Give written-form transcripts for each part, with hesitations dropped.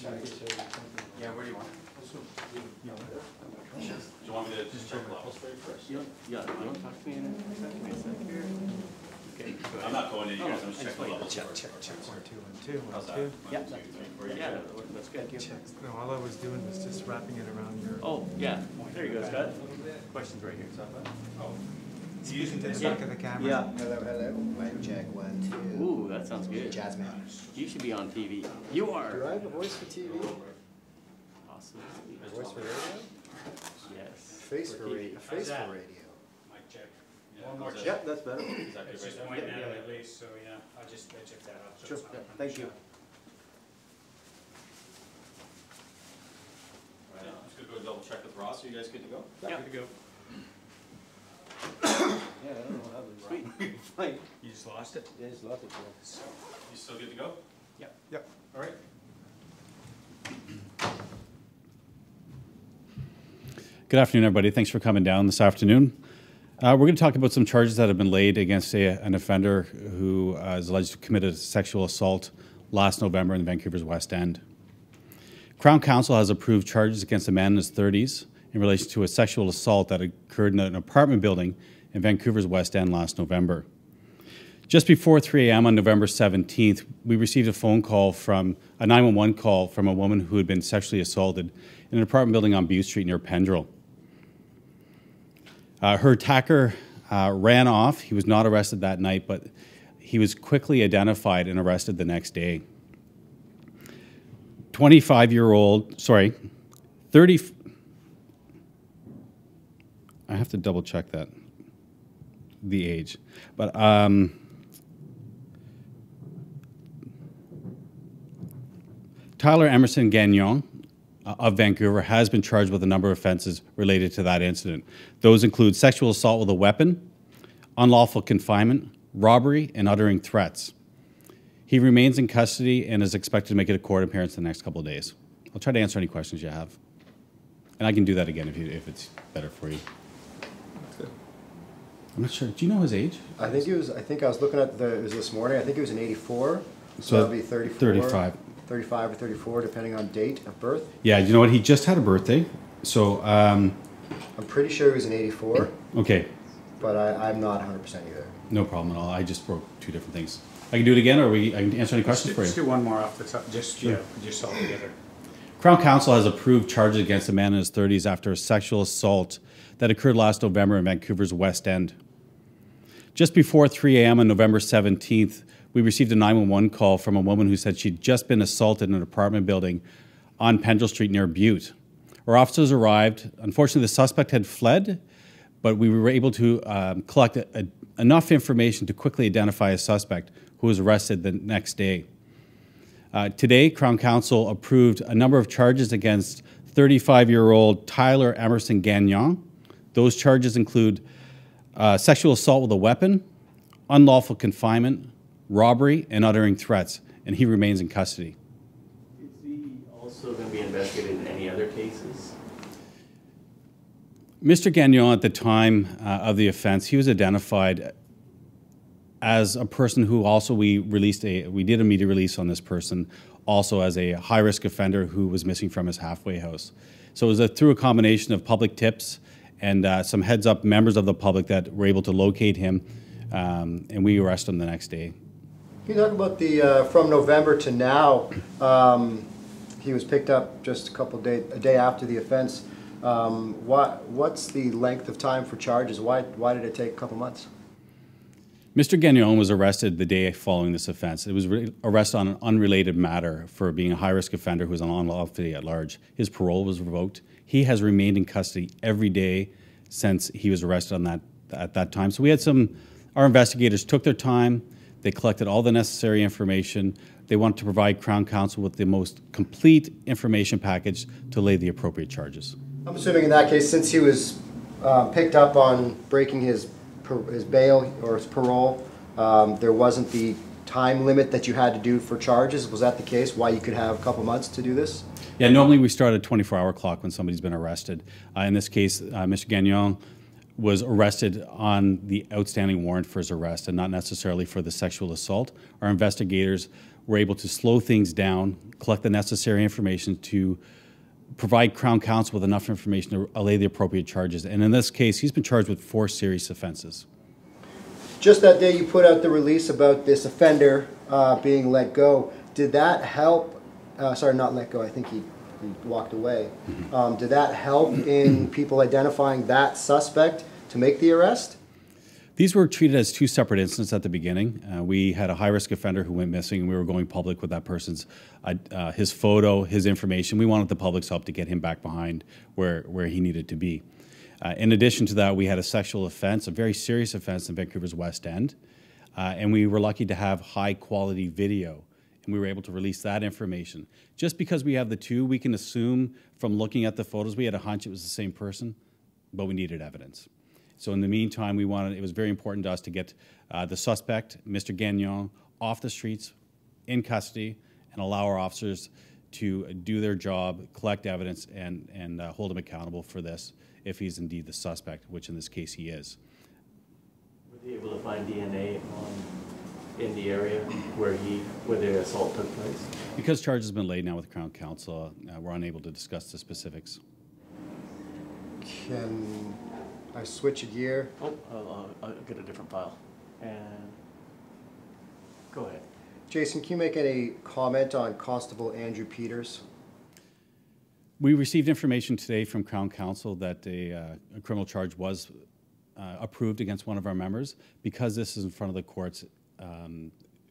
just check it. Yeah, where do you want it? Do you want me to just check levels for you first? You don't talk to me in a second here. Okay, go I'm ahead. not going in here, I'm just checking levels. Check. 1, 2, 1, 2, 1, How's that? 2. 1, Yeah. 2, 3, 4. You Yeah, good? that's good. No, all I was doing was just wrapping it around your. Oh, yeah. There you go, Scott. Questions right here, Scott. Oh. Speaking to the back of the camera. Yeah. Hello. Mic check 1, 2. Ooh, that sounds good. Jazzman. You should be on TV. You Do are. I have a voice for TV? Awesome. Voice for radio? Yes. Face for radio. Face for radio. Mic check. Yeah, One more how's that? Yep, that's better. Is that good It's right just there? pointing at it at least, so yeah, I'll check that out. So Sure, it's not yeah, on thank the you. shot. Right, I'm just gonna go double check with Ross. Are you guys good to go? Yeah. Good to go. Yeah, I don't know what happened. Sweet. Fine. You just lost it? Yeah, just lost it. So, You still good to go? Yep. All right. Good afternoon, everybody. Thanks for coming down this afternoon. We're going to talk about some charges that have been laid against an offender who is alleged to have committed sexual assault last November in Vancouver's West End. Crown Counsel has approved charges against a man in his 30s in relation to a sexual assault that occurred in an apartment building in Vancouver's West End last November. Just before 3 a.m. on November 17th, we received a phone call from a 911 call from a woman who had been sexually assaulted in an apartment building on Bute Street near Pendrell. Her attacker ran off. He was not arrested that night, but he was quickly identified and arrested the next day. 30, I have to double check that, the age. But Tyler Emerson Gagnon of Vancouver has been charged with a number of offenses related to that incident. Those include sexual assault with a weapon, unlawful confinement, robbery, and uttering threats. He remains in custody and is expected to make a court appearance in the next couple of days. I'll try to answer any questions you have. And I can do that again if it's better for you. That's good. I'm not sure. Do you know his age? I think I was looking at it was this morning. I think it was an 84. So that would be 34. 35. 35 or 34, depending on date of birth. Yeah, you know what? He just had a birthday. So, I'm pretty sure he was an 84, okay. but I'm not 100% either. No problem at all. I just broke two different things. I can do it again, or I can answer any questions for Let's you. do one more off the top, just all together. Crown Counsel has approved charges against a man in his 30s after a sexual assault that occurred last November in Vancouver's West End. Just before 3 a.m. on November 17th, we received a 911 call from a woman who said she'd just been assaulted in an apartment building on Pendrell Street near Bute. Our officers arrived. Unfortunately, the suspect had fled, but we were able to collect enough information to quickly identify a suspect who was arrested the next day. Today, Crown Counsel approved a number of charges against 35-year-old Tyler Emerson Gagnon. Those charges include sexual assault with a weapon, unlawful confinement, robbery, and uttering threats, and he remains in custody. Is he also going to be investigated in any other cases? Mr. Gagnon, at the time of the offense, he was identified as a person who also we did a media release on this person, also as a high-risk offender who was missing from his halfway house. So it was through a combination of public tips and some heads-up members of the public that were able to locate him, and we arrested him the next day. Can you talk about the from November to now? He was picked up just a day after the offense. What's the length of time for charges? Why did it take a couple months? Mr. Gagnon was arrested the day following this offense. It was arrested on an unrelated matter for being a high-risk offender who was unlawfully at large. His parole was revoked. He has remained in custody every day since he was arrested at that time. So we had our investigators took their time. They collected all the necessary information. They wanted to provide Crown Counsel with the most complete information package to lay the appropriate charges. I'm assuming in that case, since he was picked up on breaking his bail or his parole, there wasn't the time limit that you had to do for charges. Was that the case? Why you could have a couple months to do this? Yeah, normally we start a 24-hour clock when somebody's been arrested. In this case, Mr. Gagnon was arrested on the outstanding warrant for his arrest and not necessarily for the sexual assault. Our investigators we're able to slow things down, collect the necessary information to provide Crown Counsel with enough information to allay the appropriate charges. And in this case, he's been charged with 4 serious offenses. Just that day you put out the release about this offender being let go. Did that help? Sorry, not let go. I think he walked away. Did that help in people identifying that suspect to make the arrest? These were treated as 2 separate incidents at the beginning. We had a high-risk offender who went missing, and we were going public with that person's, his photo, his information. We wanted the public's help to get him back behind where he needed to be. In addition to that, we had a sexual offense, a very serious offense in Vancouver's West End, and we were lucky to have high-quality video, and we were able to release that information. Just because we have the 2, we can assume from looking at the photos, we had a hunch it was the same person, but we needed evidence. So in the meantime, it was very important to us to get the suspect, Mr. Gagnon, off the streets, in custody, and allow our officers to do their job, collect evidence, and hold him accountable for this if he's indeed the suspect, which in this case he is. Were they able to find DNA in the area where the assault took place? Because charges have been laid now with Crown Counsel, we're unable to discuss the specifics. Can I switch a gear? Oh, I'll get a different file. And go ahead. Jason, can you make any comment on Constable Andrew Peters? We received information today from Crown Counsel that a criminal charge was approved against one of our members. Because this is in front of the courts,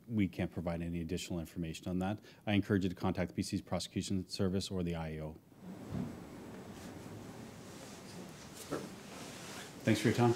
we can't provide any additional information on that. I encourage you to contact the BC's Prosecution Service or the IAO. Thanks for your time.